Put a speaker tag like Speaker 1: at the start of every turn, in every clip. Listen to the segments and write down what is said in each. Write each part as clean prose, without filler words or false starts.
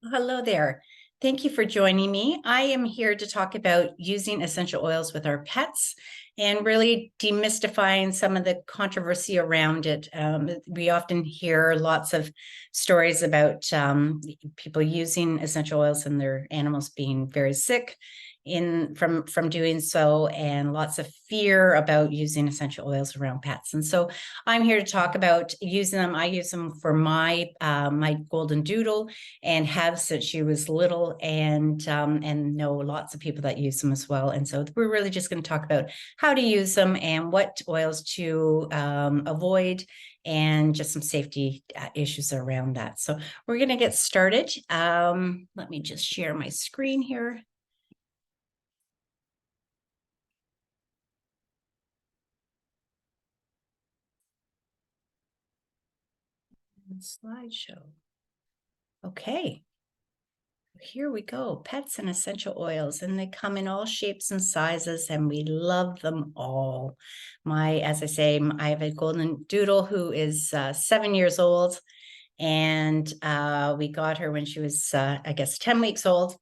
Speaker 1: Hello there. Thank you for joining me. I am here to talk about using essential oils with our pets and really demystifying some of the controversy around it. We often hear lots of stories about people using essential oils and their animals being very sick from doing so, and lots of fear about using essential oils around pets. And so I'm here to talk about using them. I use them for my golden doodle, and have since she was little, and know lots of people that use them as well. And so we're really just going to talk about how to use them and what oils to avoid, and just some safety issues around that. So we're going to get started. Let me just share my screen here. Slideshow. Okay. Here we go. Pets and essential oils, and they come in all shapes and sizes, and we love them all. As I say, I have a golden doodle who is 7 years old, and we got her when she was, I guess, 10 weeks old,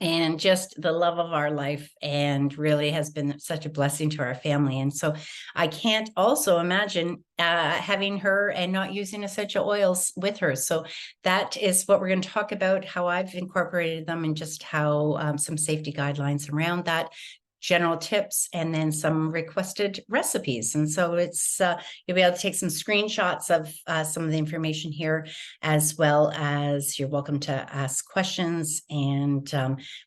Speaker 1: and just the love of our life, and really has been such a blessing to our family. And so I can't also imagine having her and not using essential oils with her. So that is what we're going to talk about, how I've incorporated them, and just how some safety guidelines around that, general tips, and then some requested recipes. And so you'll be able to take some screenshots of some of the information here, as well as you're welcome to ask questions. And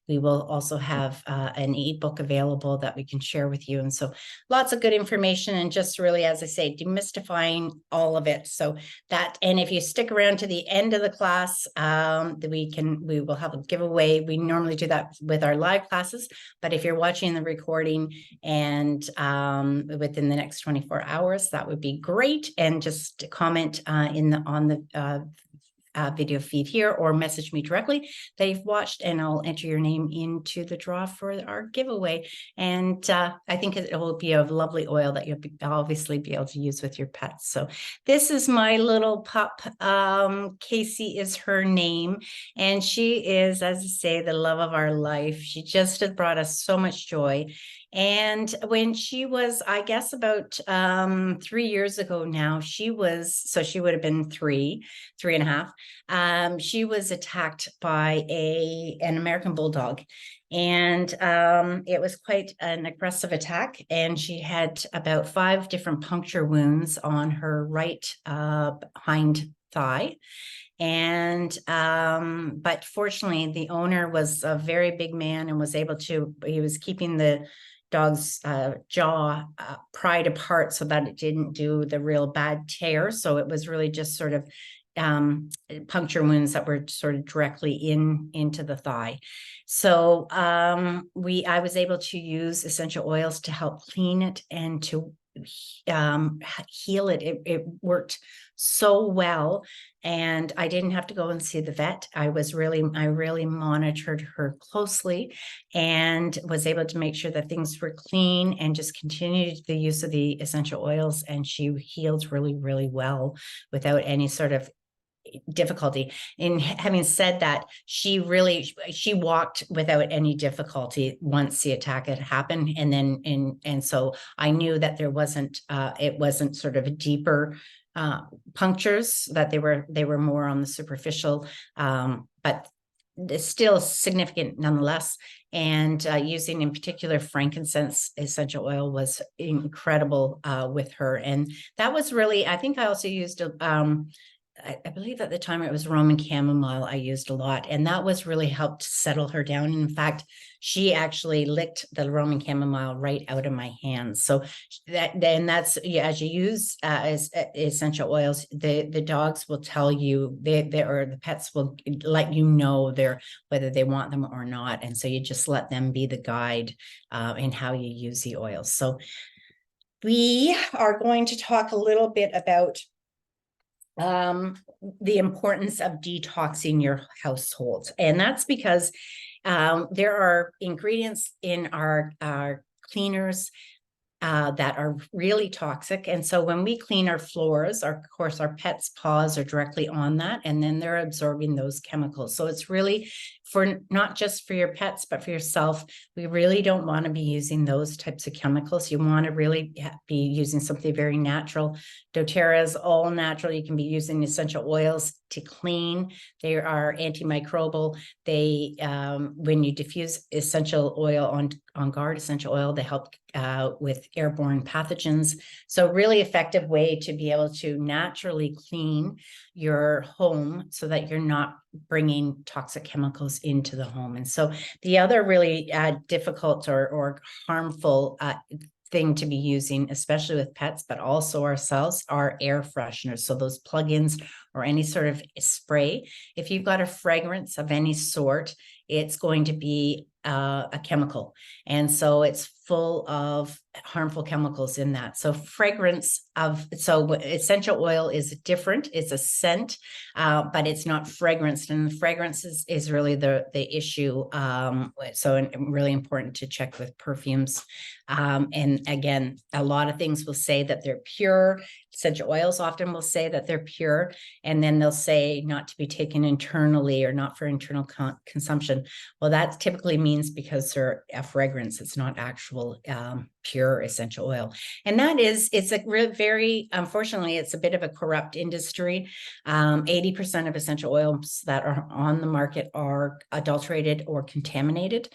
Speaker 1: we will also have an ebook available that we can share with you. And so lots of good information, and just really, as I say, demystifying all of it. So that, and if you stick around to the end of the class, we will have a giveaway. We normally do that with our live classes, but if you're watching the recording and within the next 24 hours, that would be great. And just comment on the video feed here, or message me directly that you've watched, and I'll enter your name into the draw for our giveaway. And I think it will be a lovely oil that you'll obviously be able to use with your pets. So this is my little pup. Casey is her name, and she is, as I say, the love of our life. She just has brought us so much joy. And when she was, I guess, about 3 years ago now, she would have been three and a half. She was attacked by an American bulldog, and it was quite an aggressive attack. And she had about 5 different puncture wounds on her right hind thigh. And but fortunately, the owner was a very big man and was able to. He was keeping the dog's jaw pried apart so that it didn't do the real bad tear. So it was really just sort of puncture wounds that were sort of directly into the thigh. So I was able to use essential oils to help clean it and to heal it. It worked so well, and I didn't have to go and see the vet. I really monitored her closely, and was able to make sure that things were clean, and just continued the use of the essential oils, and she healed really, really well without any sort of difficulty. And having said that, she walked without any difficulty once the attack had happened. And then and so I knew that it wasn't sort of a deeper punctures, that they were more on the superficial, but it's still significant nonetheless. And using, in particular, frankincense essential oil was incredible with her. And that was really, I think I also used I believe at the time it was Roman chamomile I used a lot, and that was really helped settle her down. In fact, she actually licked the Roman chamomile right out of my hands. So that's, yeah, as you use essential oils, the dogs will tell you, or the pets will let you know whether they want them or not. And so you just let them be the guide in how you use the oils. So we are going to talk a little bit about the importance of detoxing your household. And that's because there are ingredients in our cleaners that are really toxic. And so when we clean our floors, of course, our pets' paws are directly on that, and then they're absorbing those chemicals. So it's really for not just for your pets, but for yourself. We really don't want to be using those types of chemicals. You want to really be using something very natural. doTERRA is all natural. You can be using essential oils to clean. They are antimicrobial. They, when you diffuse essential oil on guard essential oil, they help with airborne pathogens. So really effective way to be able to naturally clean your home so that you're not bringing toxic chemicals into the home. And so the other really difficult or harmful thing to be using, especially with pets, but also ourselves, are air fresheners. So those plug-ins or any sort of spray. If you've got a fragrance of any sort, it's going to be a chemical. And so it's full of harmful chemicals in that. So essential oil is different. It's a scent, but it's not fragranced. And the fragrance is really the issue. So really important to check with perfumes. And again, a lot of things will say that they're pure. Essential oils often will say that they're pure, and then they'll say not to be taken internally or not for internal consumption. Well, that typically means because they're a fragrance, it's not actual pure essential oil. And that is, it's a very, unfortunately, it's a bit of a corrupt industry. 80% of essential oils that are on the market are adulterated or contaminated.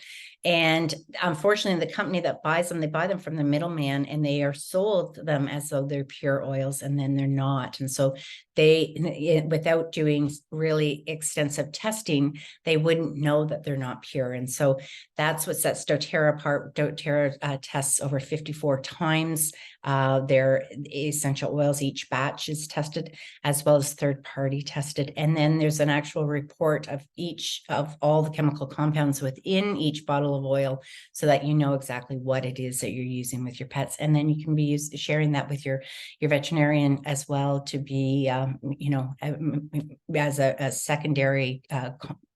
Speaker 1: And unfortunately, the company that buys them, they buy them from the middleman, and they are sold them as though they're pure oils, and then they're not. And so they, without doing really extensive testing, they wouldn't know that they're not pure. And so that's what sets doTERRA apart. doTERRA tests over 54 times their essential oils. Each batch is tested, as well as third-party tested. And then there's an actual report of each of all the chemical compounds within each bottle of oil, so that you know exactly what it is that you're using with your pets. And then you can be sharing that with your veterinarian as well, to be as a secondary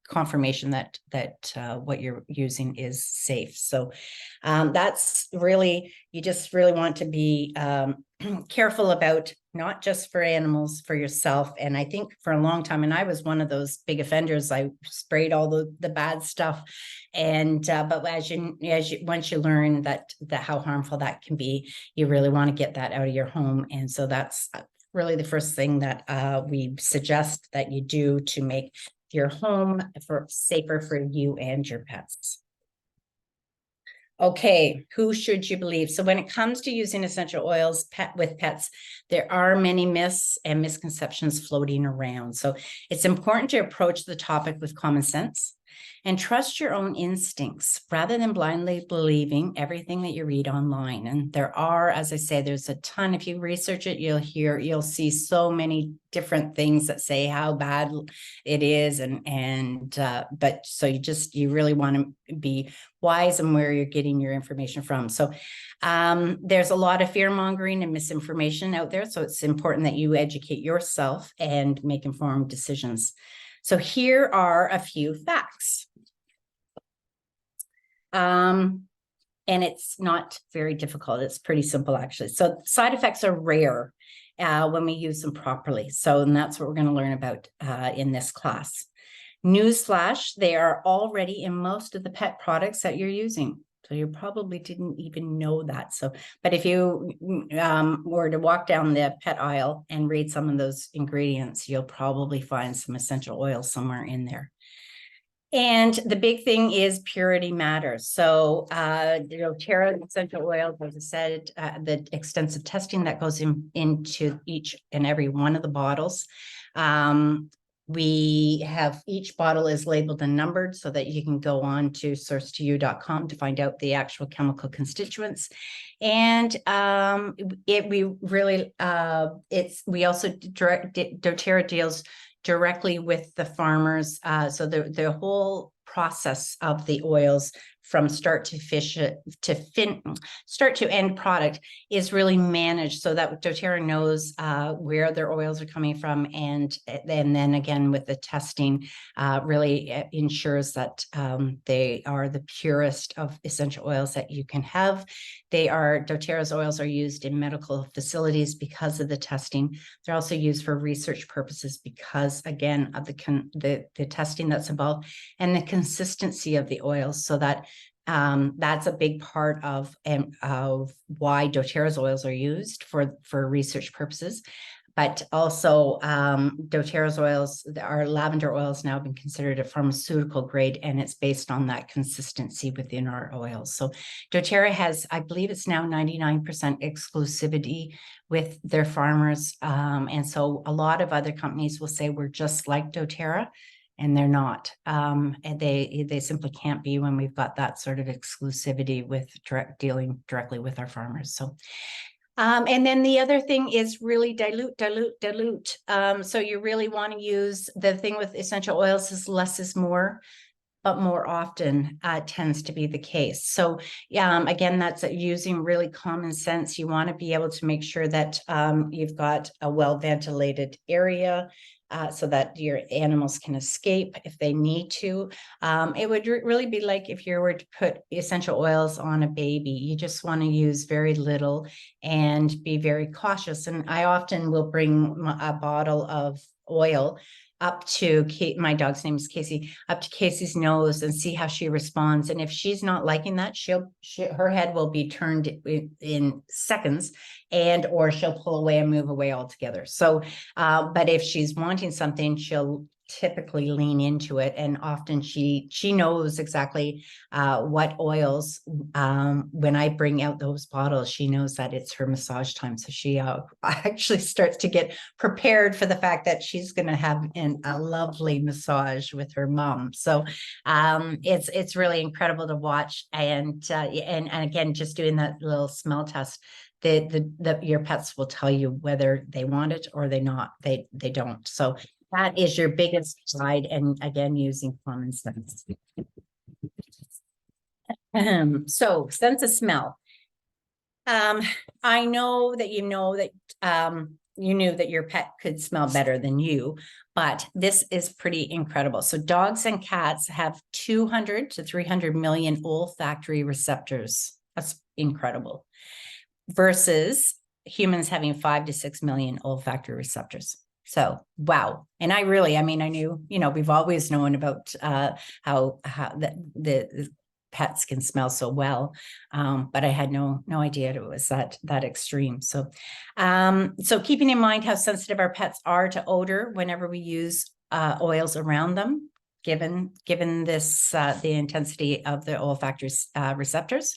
Speaker 1: confirmation that what you're using is safe. So that's really, you just really want to be careful about, not just for animals, for yourself. And I think for a long time, and I was one of those big offenders, I sprayed all the bad stuff. And but as you once you learn that how harmful that can be, you really want to get that out of your home. And so that's really the first thing that we suggest that you do to make your home safer for you and your pets. Okay, who should you believe? So when it comes to using essential oils with pets, there are many myths and misconceptions floating around. So it's important to approach the topic with common sense and trust your own instincts rather than blindly believing everything that you read online. And there are, as I say, there's a ton. If you research it, you'll see so many different things that say how bad it is. But so you really want to be wise in where you're getting your information from. So there's a lot of fear mongering and misinformation out there. So it's important that you educate yourself and make informed decisions. So here are a few facts. And it's not very difficult. It's pretty simple, actually. So side effects are rare when we use them properly. So, and that's what we're going to learn about in this class. Newsflash, they are already in most of the pet products that you're using. So you probably didn't even know that. So, but if you were to walk down the pet aisle and read some of those ingredients, you'll probably find some essential oil somewhere in there. And the big thing is purity matters. So, doTERRA essential oils, as I said, the extensive testing that goes into each and every one of the bottles. We have, each bottle is labeled and numbered so that you can go on to source2u.com to find out the actual chemical constituents. And we also doTERRA deals directly with the farmers. So the whole process of the oils from start to start to end product is really managed so that doTERRA knows where their oils are coming from, and then again with the testing really ensures that they are the purest of essential oils that you can have. doTERRA's oils are used in medical facilities because of the testing. They're also used for research purposes because, again, of the testing that's involved and the consistency of the oils, so that that's a big part of why doTERRA's oils are used for research purposes. But also doTERRA's oils, our lavender oils now have been considered a pharmaceutical grade, and it's based on that consistency within our oils. So doTERRA has, I believe it's now 99% exclusivity with their farmers. And so a lot of other companies will say we're just like doTERRA, and they're not. And they simply can't be when we've got that sort of exclusivity with dealing directly with our farmers. So and then the other thing is really dilute. So you really want to use, the thing with essential oils is less is more, but more often tends to be the case. So again, that's using really common sense. You want to be able to make sure that you've got a well-ventilated area, so that your animals can escape if they need to. It would really be like if you were to put essential oils on a baby. You just want to use very little and be very cautious. And I often will bring a bottle of oil up to my dog's name is Casey, up to Casey's nose and see how she responds. And if she's not liking that, her head will be turned in seconds, or she'll pull away and move away altogether. So, but if she's wanting something, she'll typically lean into it, and often she knows exactly what oils. When I bring out those bottles, she knows that it's her massage time, so she actually starts to get prepared for the fact that she's going to have a lovely massage with her mom. So it's really incredible to watch, and again, just doing that little smell test, your pets will tell you whether they want it or they don't. So that is your biggest side, and again, using common sense. So sense of smell. I know that you knew that your pet could smell better than you, but this is pretty incredible. So dogs and cats have 200 to 300 million olfactory receptors. That's incredible. Versus humans having 5 to 6 million olfactory receptors. So, wow. And I knew, we've always known about how the pets can smell so well. But I had no idea it was that extreme. So, so keeping in mind how sensitive our pets are to odor whenever we use oils around them, given this, the intensity of the olfactory receptors.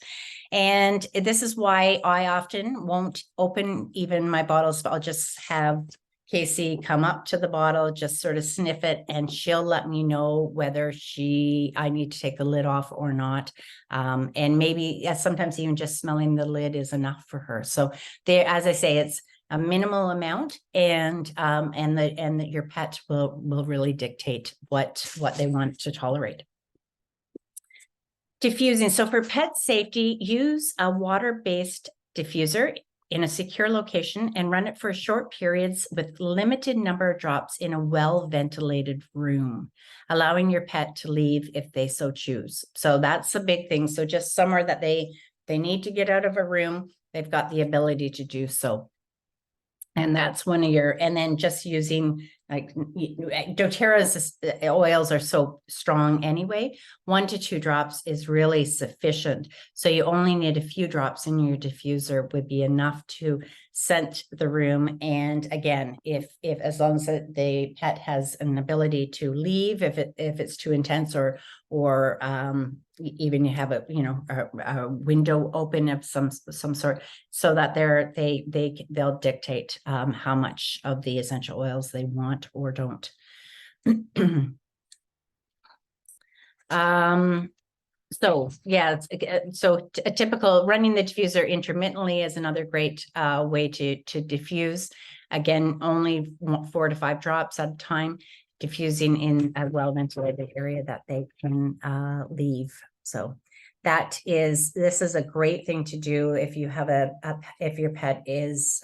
Speaker 1: And this is why I often won't open even my bottles, but I'll just have Casey come up to the bottle, just sort of sniff it, and she'll let me know whether I need to take the lid off or not. And maybe sometimes even just smelling the lid is enough for her. So there, as I say, it's a minimal amount, and that your pet will really dictate what they want to tolerate. Diffusing. So for pet safety, use a water-based diffuser in a secure location and run it for short periods with limited number of drops in a well-ventilated room, allowing your pet to leave if they so choose. So that's a big thing. So just somewhere that they need to get out of a room, they've got the ability to do so. And that's one of and then just using, like, doTERRA's oils are so strong anyway. 1 to 2 drops is really sufficient. So you only need a few drops in your diffuser would be enough to scent the room. And again, if as long as the pet has an ability to leave, if it's too intense, or even you have a window open of some sort, so that they'll dictate how much of the essential oils they want or don't. So yeah, so a typical running the diffuser intermittently is another great way to diffuse. Again, only 4 to 5 drops at a time. diffusing in a well-ventilated area that they can leave. So this is a great thing to do if you have if your pet is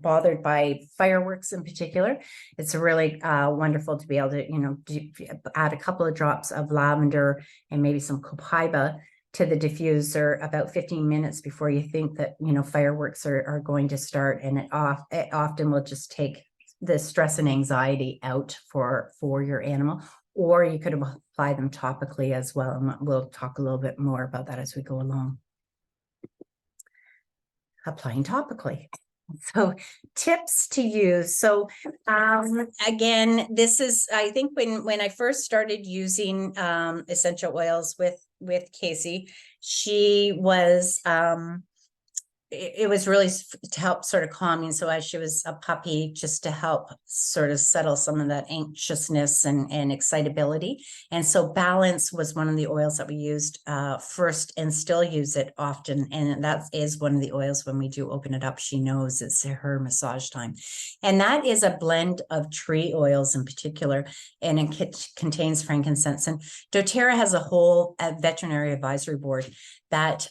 Speaker 1: bothered by fireworks in particular. It's really wonderful to be able to, add a couple of drops of lavender and maybe some copaiba to the diffuser about 15 minutes before you think that, fireworks are going to start. And it often will just take the stress and anxiety out for your animal. Or you could apply them topically as well. And we'll talk a little bit more about that as we go along. Applying topically. So tips to use. So again, this is, I think when I first started using essential oils with Casey, she was it was really to help sort of calming. So as she was a puppy, just to help sort of settle some of that anxiousness and excitability. And so Balance was one of the oils that we used first, and still use it often. And that is one of the oils when we do open it up, she knows it's her massage time. And that is a blend of tree oils in particular, and it contains frankincense. And doTERRA has a whole veterinary advisory board that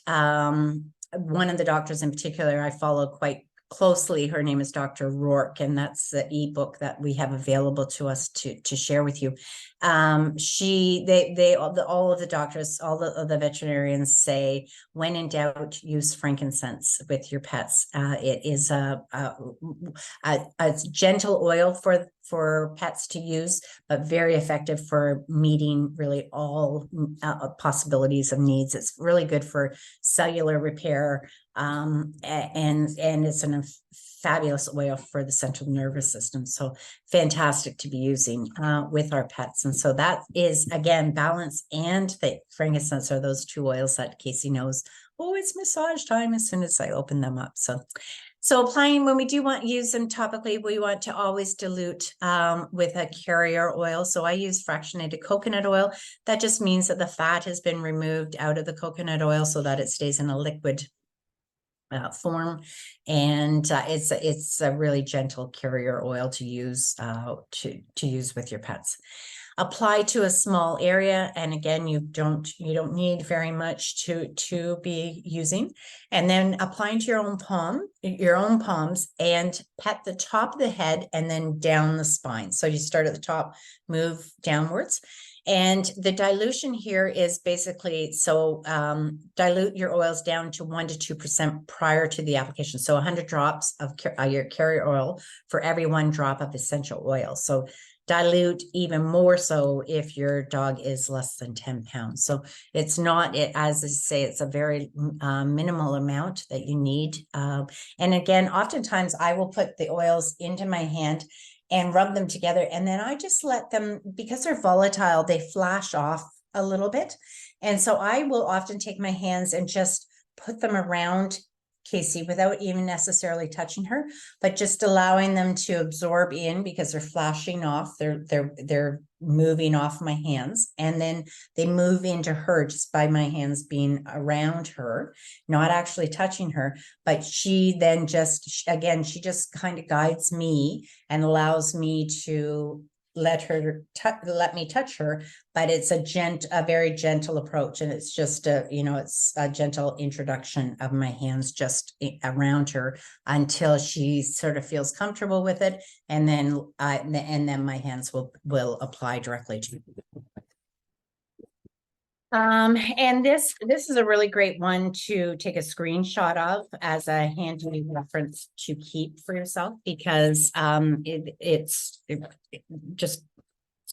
Speaker 1: one of the doctors in particular I follow quite closely. Her name is Dr. Rourke, and that's the ebook that we have available to us to share with you. All of the doctors, all of the veterinarians say, when in doubt, use frankincense with your pets. It is a gentle oil for pets to use, but very effective for meeting really all possibilities of needs. It's really good for cellular repair, and it's a fabulous oil for the central nervous system. So fantastic to be using with our pets. And so that is, again, Balance and the frankincense are those two oils that Casey knows, oh, it's massage time as soon as I open them up. So applying, when we do want to use them topically, we want to always dilute with a carrier oil. So I use fractionated coconut oil. That just means that the fat has been removed out of the coconut oil so that it stays in a liquid form. And it's a really gentle carrier oil to use to use with your pets. Apply to a small area, and again, you don't need very much to be using. And then applying to your own palms, and pet the top of the head and then down the spine. So you start at the top, move downwards. And the dilution here is basically, so dilute your oils down to 1 to 2% prior to the application. So 100 drops of your carrier oil for every 1 drop of essential oil. So dilute even more so if your dog is less than 10 pounds. So it's not, as I say, it's a very minimal amount that you need. And again, oftentimes I will put the oils into my hand and rub them together. And then I just let them, because they're volatile, they flash off a little bit. And so I will often take my hands and just put them around Casey without even necessarily touching her, but just allowing them to absorb in, because they're flashing off, they're moving off my hands, and then they move into her just by my hands being around her, not actually touching her. But she then just, again, she just kind of guides me and allows me to let me touch her, but it's a very gentle approach, and it's just it's a gentle introduction of my hands just around her until she sort of feels comfortable with it, and then my hands will apply directly to you. And this is a really great one to take a screenshot of as a handy reference to keep for yourself, because it's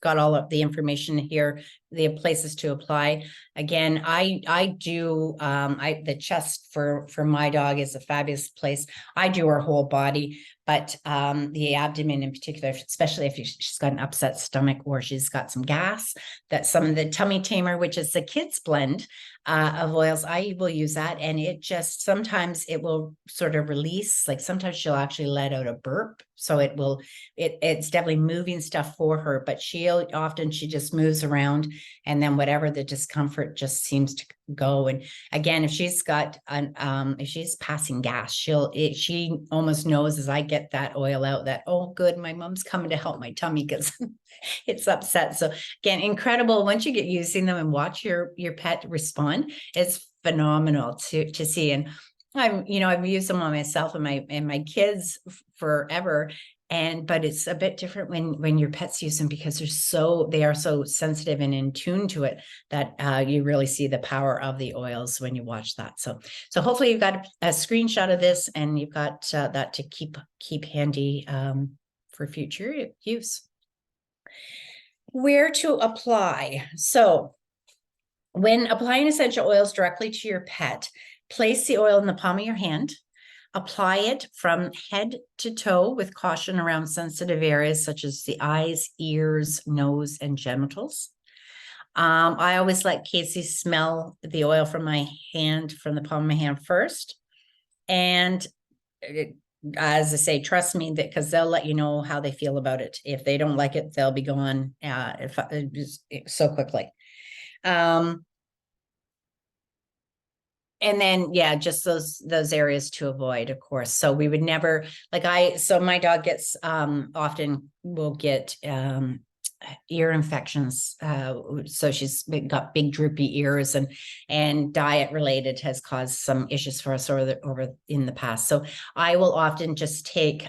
Speaker 1: got all of the information here, the places to apply. Again, I do the chest for my dog is a fabulous place. I do her whole body, but the abdomen in particular, especially if she's got an upset stomach or she's got some gas, that some of the Tummy Tamer, which is the kids blend of oils, I will use that, and it just, sometimes it will sort of release, like sometimes she'll actually let out a burp, so it's definitely moving stuff for her, but she just moves around and then whatever the discomfort just seems to go. And again, if she's got if she's passing gas, she almost knows as I get that oil out that, oh, good, my mom's coming to help my tummy because it's upset. So again, incredible. Once you get using them and watch your pet respond, it's phenomenal to see. And I've used them on myself and my kids forever. But it's a bit different when your pets use them because they are so sensitive and in tune to it that you really see the power of the oils when you watch that. So hopefully you've got a screenshot of this and you've got that to keep handy for future use. Where to apply? So when applying essential oils directly to your pet, place the oil in the palm of your hand. Apply it from head to toe with caution around sensitive areas such as the eyes, ears, nose, and genitals. I always let Casey smell the oil from my hand, from the palm of my hand first. And as I say, trust me, that because they'll let you know how they feel about it. If they don't like it, they'll be gone so quickly. And then, yeah, just those areas to avoid, of course. So we would never, so my dog gets, often will get ear infections. So she's got big droopy ears, and diet related has caused some issues for us over in the past. So I will often just take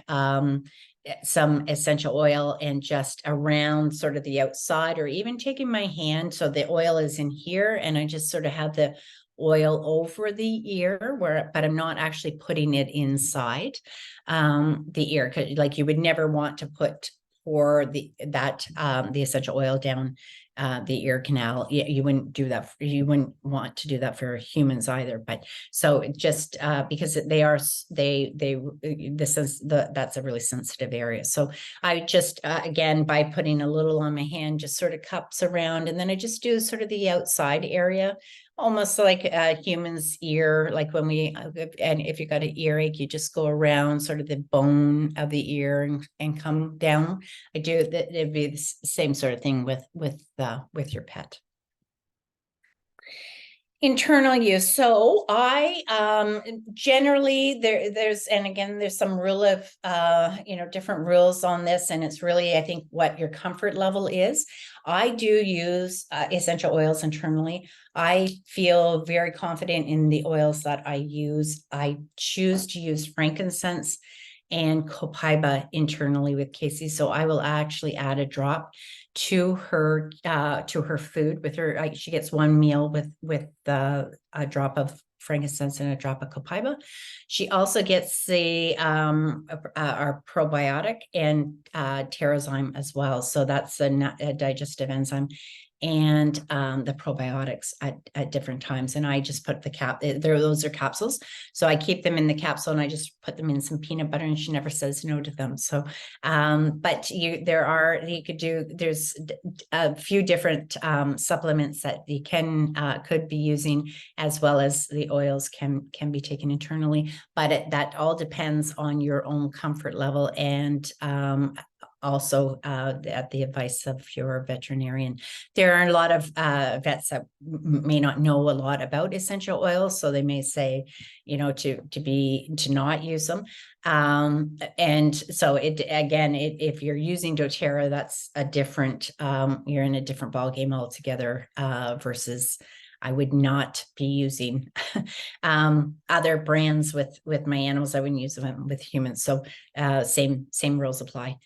Speaker 1: some essential oil and just around sort of the outside, or even taking my hand. So the oil is in here and I just sort of have the oil over the ear but I'm not actually putting it inside the ear. Like you would never want to put the essential oil down the ear canal. You wouldn't do that. You wouldn't want to do that for humans either. But so just because that's a really sensitive area. So I just again, by putting a little on my hand, just sort of cups around, and then I just do sort of the outside area, almost like a human's ear, like when and if you got an earache, you just go around sort of the bone of the ear and come down. I do that. It'd be the same sort of thing with your pet. Internal use. So I generally there's some rule of different rules on this, and it's really, I think, what your comfort level is. I do use essential oils internally. I feel very confident in the oils that I use. I choose to use frankincense and copaiba internally with Casey. So I will actually add a drop to her food with her. She gets one meal with a drop of frankincense and a drop of copaiba. She also gets our probiotic and Terrazyme as well. So that's a digestive enzyme, and the probiotics at different times. And I just put those are capsules. So I keep them in the capsule and I just put them in some peanut butter, and she never says no to them. So, but there's a few different supplements that you could be using, as well as the oils can be taken internally. But that all depends on your own comfort level, and also at the advice of your veterinarian. There are a lot of vets that may not know a lot about essential oils, so they may say, to not use them. And so if you're using doTERRA, that's a different, you're in a different ballgame altogether versus I would not be using other brands with my animals. I wouldn't use them with humans. So same rules apply.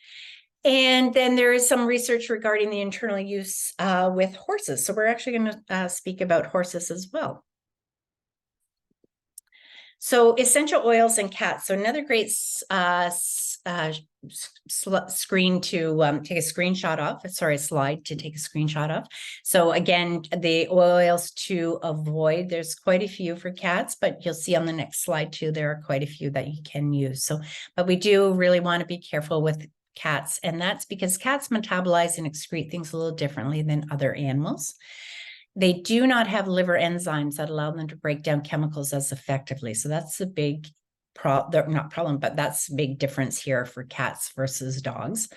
Speaker 1: And then there is some research regarding the internal use with horses. So we're actually going to speak about horses as well. So essential oils and cats. So another great screen to take a screenshot of. Sorry, a slide to take a screenshot of. So again, the oils to avoid. There's quite a few for cats, but you'll see on the next slide too, there are quite a few that you can use. So, but we do really want to be careful with cats, and that's because cats metabolize and excrete things a little differently than other animals. They do not have liver enzymes that allow them to break down chemicals as effectively. So that's a big but that's a big difference here for cats versus dogs.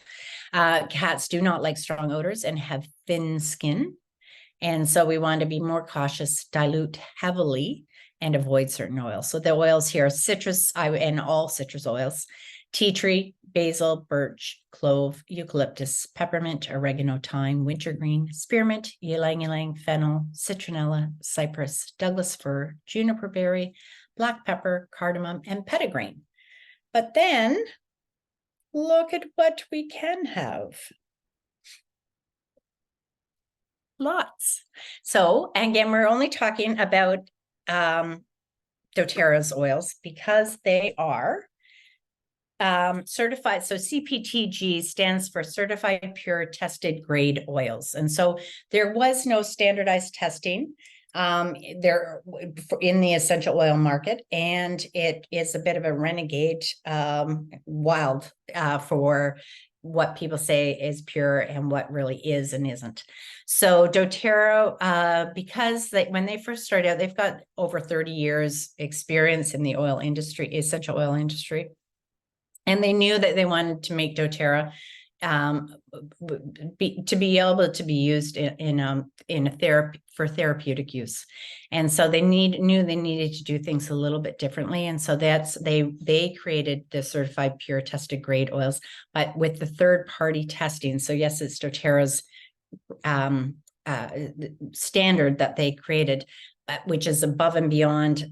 Speaker 1: Cats do not like strong odors and have thin skin. And so we want to be more cautious, dilute heavily, and avoid certain oils. So the oils here, citrus, and all citrus oils, tea tree, basil, birch, clove, eucalyptus, peppermint, oregano, thyme, wintergreen, spearmint, ylang ylang, fennel, citronella, cypress, Douglas fir, juniper berry, black pepper, cardamom, and petitgrain. But then look at what we can have. Lots. So again, we're only talking about doTERRA's oils because they are certified. So CPTG stands for Certified Pure Tested Grade Oils. And so there was no standardized testing there in the essential oil market, and it is a bit of a renegade wild for what people say is pure and what really is and isn't. So doTERRA, because when they first started out, they've got over 30 years experience in the oil industry, essential oil industry. And they knew that they wanted to make doTERRA to be able to be used in a therapy for therapeutic use. And so they knew they needed to do things a little bit differently. And so they created the certified pure tested grade oils, but with the third party testing. So yes, it's doTERRA's standard that they created, which is above and beyond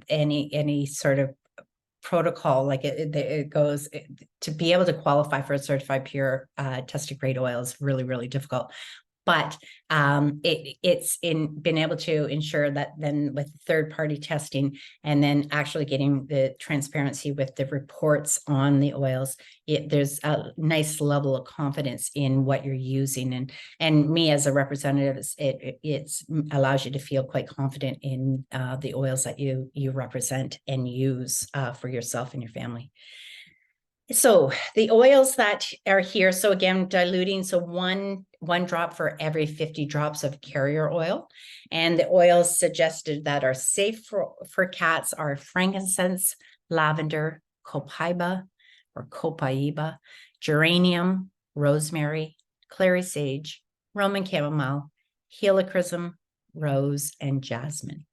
Speaker 1: any sort of protocol. Like it goes to be able to qualify for a certified pure tested grade oil is really, really difficult. But it's been able to ensure that then with third party testing and then actually getting the transparency with the reports on the oils, there's a nice level of confidence in what you're using. And me as a representative, it allows you to feel quite confident in the oils that you represent and use for yourself and your family. So the oils that are here, so again, diluting, so one drop for every 50 drops of carrier oil. And the oils suggested that are safe for cats are frankincense, lavender, copaiba or copaiba, geranium, rosemary, clary sage, Roman chamomile, helichrysum, rose, and jasmine.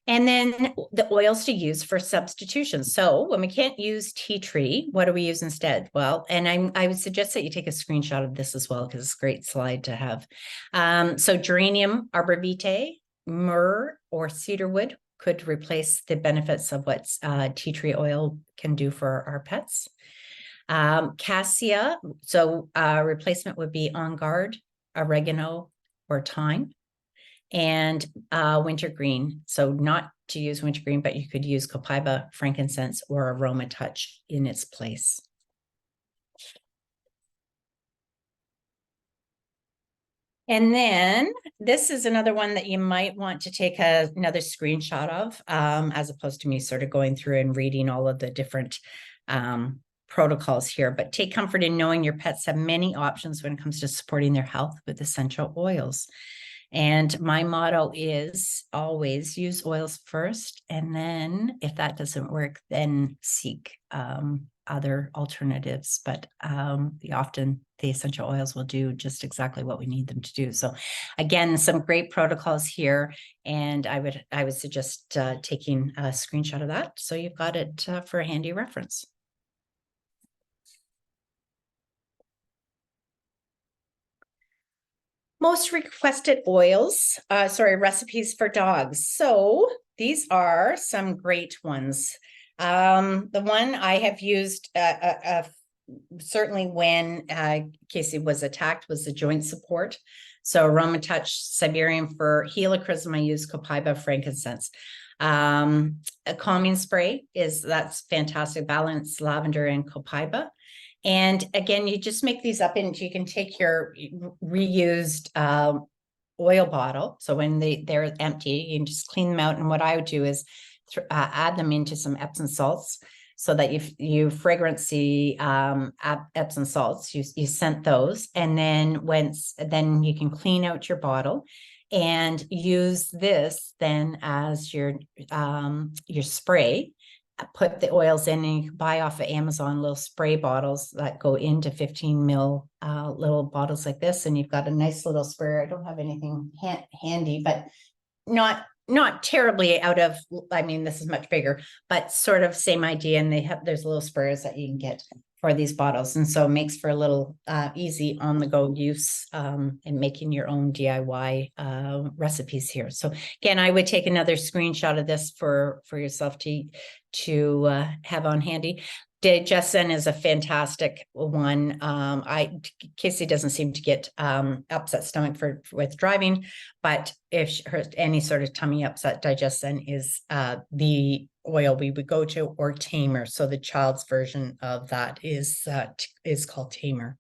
Speaker 1: And then the oils to use for substitution. So when we can't use tea tree, what do we use instead? Well, and I would suggest that you take a screenshot of this as well, because it's a great slide to have. So geranium, arborvitae, myrrh, or cedarwood could replace the benefits of what tea tree oil can do for our pets. Cassia, so replacement would be On Guard, oregano, or thyme. And wintergreen, so not to use wintergreen, but you could use copaiba, frankincense, or aroma touch in its place. And then this is another one that you might want to take another screenshot of, as opposed to me sort of going through and reading all of the different protocols here. But take comfort in knowing your pets have many options when it comes to supporting their health with essential oils. And my motto is always use oils first. And then if that doesn't work, then seek other alternatives. But often the essential oils will do just exactly what we need them to do. So again, some great protocols here. And I would suggest taking a screenshot of that, so you've got it for a handy reference. Most requested oils, recipes for dogs. So these are some great ones. The one I have used certainly when Casey was attacked was the joint support. So Aroma Touch, Siberian Fir, helichrysum, I use copaiba, frankincense. A calming spray that's fantastic, balance, lavender, and copaiba. And again, you just make these up, and you can take your reused oil bottle. So when they're empty, you can just clean them out. And what I would do is add them into some Epsom salts, so that you fragrancy Epsom salts, you scent those. And then you can clean out your bottle and use this then as your spray. put the oils in, and you can buy off of Amazon little spray bottles that go into 15 mil little bottles like this, and you've got a nice little sprayer. I don't have anything handy, but not terribly out of, I mean, this is much bigger, but sort of same idea. And there's little sprayers that you can get for these bottles. And so it makes for a little easy on the go use in making your own DIY recipes here. So again, I would take another screenshot of this for yourself to have on handy. Digestion is a fantastic one. Casey doesn't seem to get upset stomach with driving, but if her any sort of tummy upset, Digestion is the oil we would go to, or Tamer. So the child's version of that is called Tamer.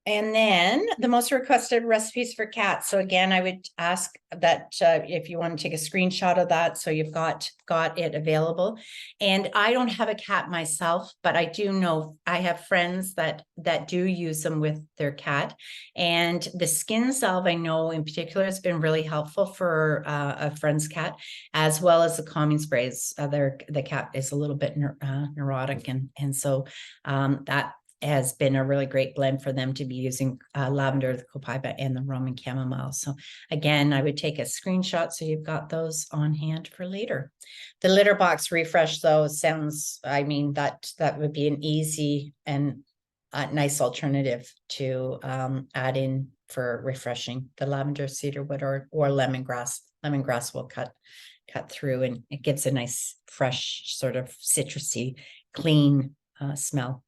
Speaker 1: And then the most requested recipes for cats. So again, I would ask that if you want to take a screenshot of that, so you've got it available. And I don't have a cat myself, but I do know I have friends that do use them with their cat. And the skin salve, I know in particular, has been really helpful for a friend's cat, as well as the calming sprays. The cat is a little bit neurotic, and so that has been a really great blend for them to be using lavender, the copaiba, and the Roman chamomile. So again, I would take a screenshot so you've got those on hand for later. The litter box refresh, though, sounds, I mean, that would be an easy and nice alternative to add in for refreshing. The lavender, cedarwood, or lemongrass. Lemongrass will cut through, and it gives a nice, fresh, sort of citrusy, clean smell.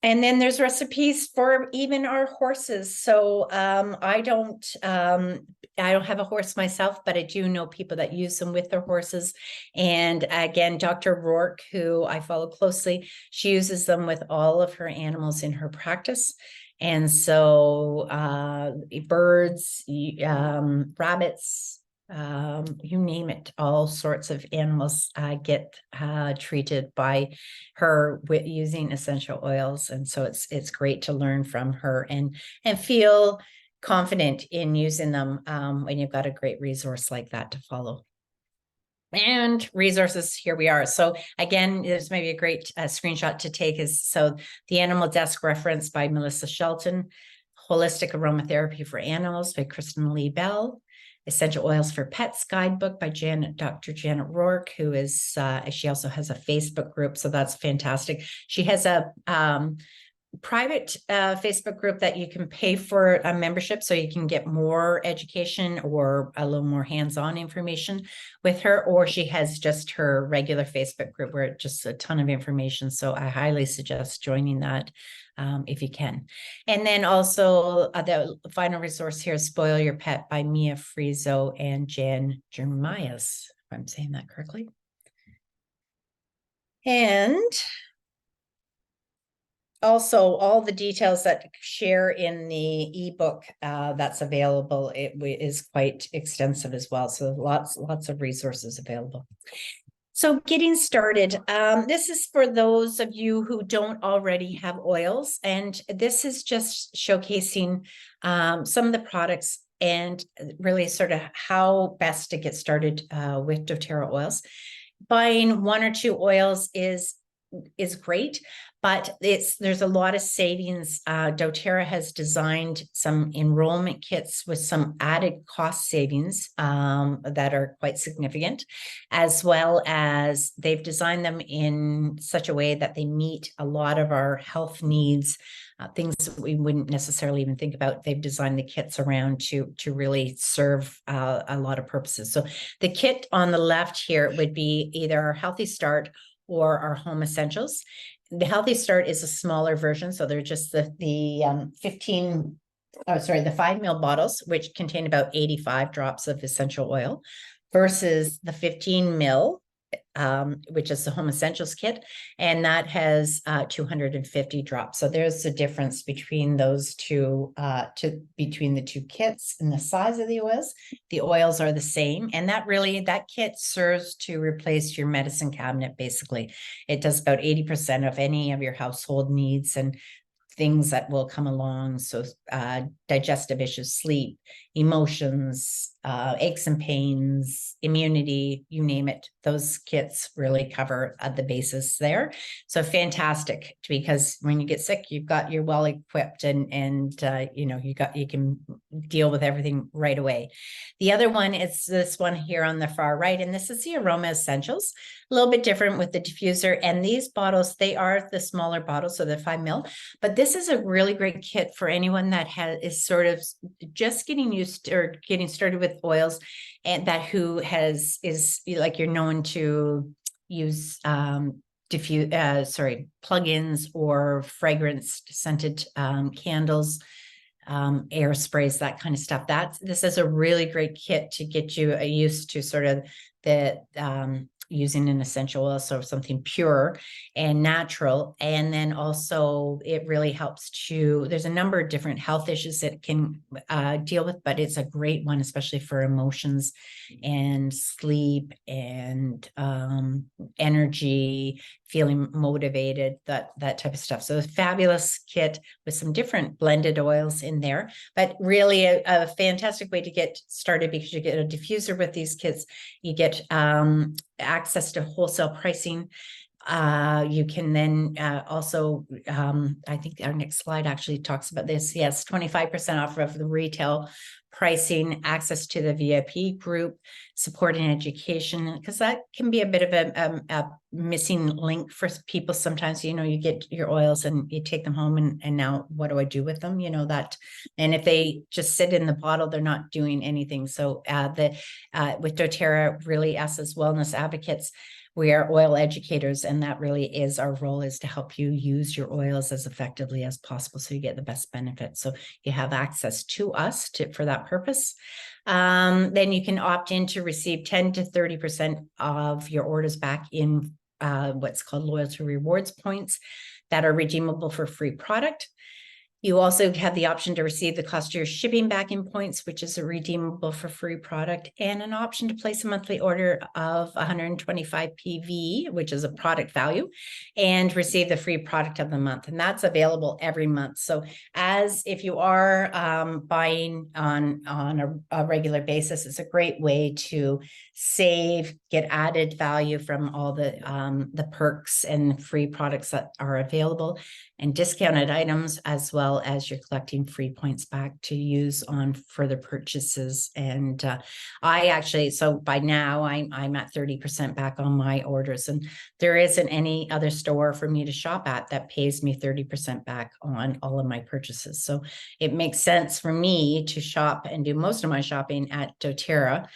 Speaker 1: And then there's recipes for even our horses. So I don't have a horse myself, but I do know people that use them with their horses. And again, Dr. Rourke, who I follow closely, she uses them with all of her animals in her practice. And so birds, rabbits, you name it, all sorts of animals get treated by her with using essential oils. And so it's great to learn from her and feel confident in using them when you've got a great resource like that to follow. And resources, here we are. So again, there's maybe a great screenshot to take is, so the Animal Desk reference by Melissa Shelton, Holistic Aromatherapy for Animals by Kristen Lee Bell, Essential Oils for Pets guidebook by Dr. Janet Rourke, who is, she also has a Facebook group. So that's fantastic. She has a private Facebook group that you can pay for a membership, so you can get more education or a little more hands-on information with her, or she has just her regular Facebook group where it's just a ton of information. So I highly suggest joining that if you can. And then also the final resource here is Spoil Your Pet by Mia Frieso and Jan Jeremias, if I'm saying that correctly. And also all the details that share in the ebook that's available, it is quite extensive as well. So lots of resources available. So getting started, this is for those of you who don't already have oils, and this is just showcasing some of the products and really sort of how best to get started with doTERRA oils. Buying one or two oils is great, but there's a lot of savings. doTERRA has designed some enrollment kits with some added cost savings that are quite significant, as well as they've designed them in such a way that they meet a lot of our health needs, things that we wouldn't necessarily even think about. They've designed the kits around to really serve a lot of purposes. So the kit on the left here would be either our Healthy Start or our Home Essentials. The Healthy Start is a smaller version, so they're just the 5 ml bottles, which contain about 85 drops of essential oil, versus the 15 ml, which is the Home Essentials kit, and that has 250 drops. So there's the difference between those two, between the two kits and the size of the oils. The oils are the same, and that kit serves to replace your medicine cabinet. Basically, it does about 80% of any of your household needs, and things that will come along. So digestive issues, sleep, emotions, aches and pains, immunity, you name it. Those kits really cover the basis there. So fantastic, because when you get sick, you're well equipped, and you can deal with everything right away. The other one is this one here on the far right, and this is the Aroma Essentials. A little bit different with the diffuser, and these bottles, they are the smaller bottles, so they're 5 ml. But this is a really great kit for anyone that is sort of just getting used or getting started with oils, and that is like you're known to use plugins or fragrance scented candles, air sprays, that kind of stuff. This is a really great kit to get you used to sort of the using an essential oil, so something pure and natural. And then also it really helps there's a number of different health issues that it can deal with, but it's a great one, especially for emotions and sleep and energy, feeling motivated, that type of stuff. So a fabulous kit with some different blended oils in there, but really a fantastic way to get started, because you get a diffuser with these kits. You get access to wholesale pricing. You can then also, I think our next slide actually talks about this. Yes, 25% off of the retail pricing, access to the VIP group, support and education, because that can be a bit of a missing link for people. Sometimes, you get your oils and you take them home, and now what do I do with them? That, and if they just sit in the bottle, they're not doing anything. So with doTERRA, really, us as wellness advocates, we are oil educators, and that really is our role, is to help you use your oils as effectively as possible so you get the best benefit. So you have access to us for that purpose. Then you can opt in to receive 10 to 30% of your orders back in what's called loyalty rewards points that are redeemable for free product. You also have the option to receive the cost of your shipping back in points, which is a redeemable for free product, and an option to place a monthly order of 125 PV, which is a product value, and receive the free product of the month. And that's available every month. So if you are buying on a regular basis, it's a great way to save, get added value from all the perks and free products that are available, and discounted items, as well as you're collecting free points back to use on further purchases. And so by now I'm at 30% back on my orders, and there isn't any other store for me to shop at that pays me 30% back on all of my purchases. So it makes sense for me to shop and do most of my shopping at doTERRA,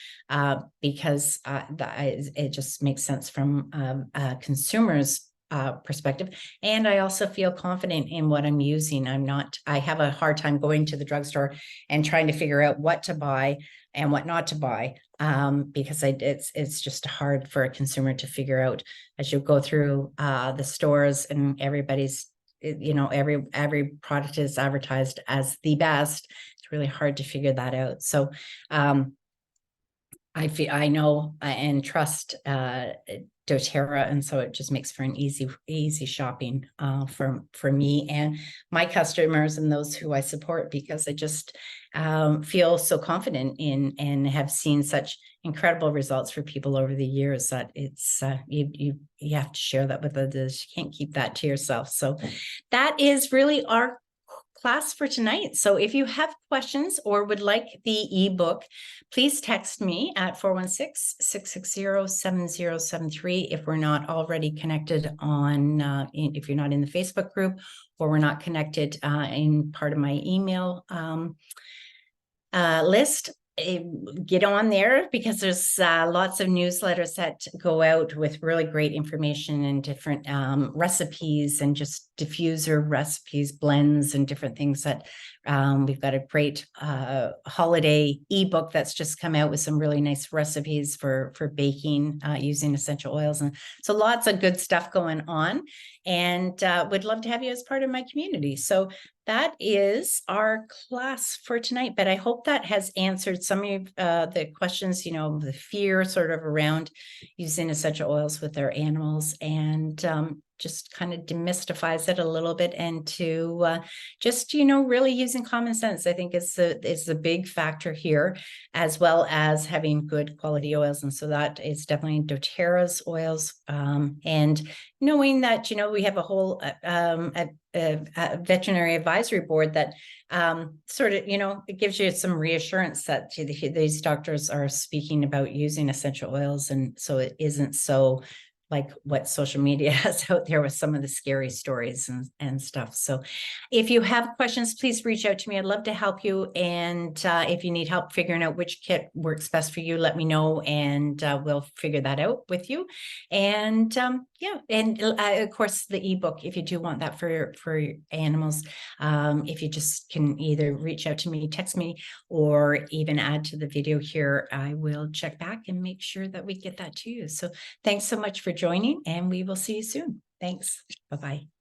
Speaker 1: because it just makes sense from consumers' perspective. And I also feel confident in what I'm using. I have a hard time going to the drugstore and trying to figure out what to buy and what not to buy, because it's just hard for a consumer to figure out as you go through the stores, and everybody's, every product is advertised as the best. It's really hard to figure that out. So I know and trust doTERRA, and so it just makes for an easy shopping for me and my customers and those who I support, because I just feel so confident in and have seen such incredible results for people over the years that it's you have to share that with others. You can't keep that to yourself. So that is really our class for tonight. So if you have questions or would like the ebook, please text me at 416-660-7073 if we're not already connected on, if you're not in the Facebook group, or we're not connected in part of my email list. Get on there, because there's lots of newsletters that go out with really great information and different recipes, and just diffuser recipes, blends, and different things that we've got a great holiday ebook that's just come out with some really nice recipes for baking using essential oils. And so lots of good stuff going on, and would love to have you as part of my community. So that is our class for tonight, but I hope that has answered some of the questions, the fear sort of around using essential oils with our animals. And just kind of demystifies it a little bit, and to just, you know, really using common sense, I think is a big factor here, as well as having good quality oils. And so that is definitely doTERRA's oils. And knowing that, you know, we have a whole a veterinary advisory board that sort of, you know, it gives you some reassurance that these doctors are speaking about using essential oils. And so it isn't so like what social media has out there with some of the scary stories and stuff. So if you have questions, please reach out to me. I'd love to help you. And if you need help figuring out which kit works best for you, let me know, and we'll figure that out with you. And yeah, and of course the ebook, if you do want that for your animals, if you just can either reach out to me, text me, or even add to the video here, I will check back and make sure that we get that to you. So thanks so much for joining, and we will see you soon. Thanks. Bye-bye.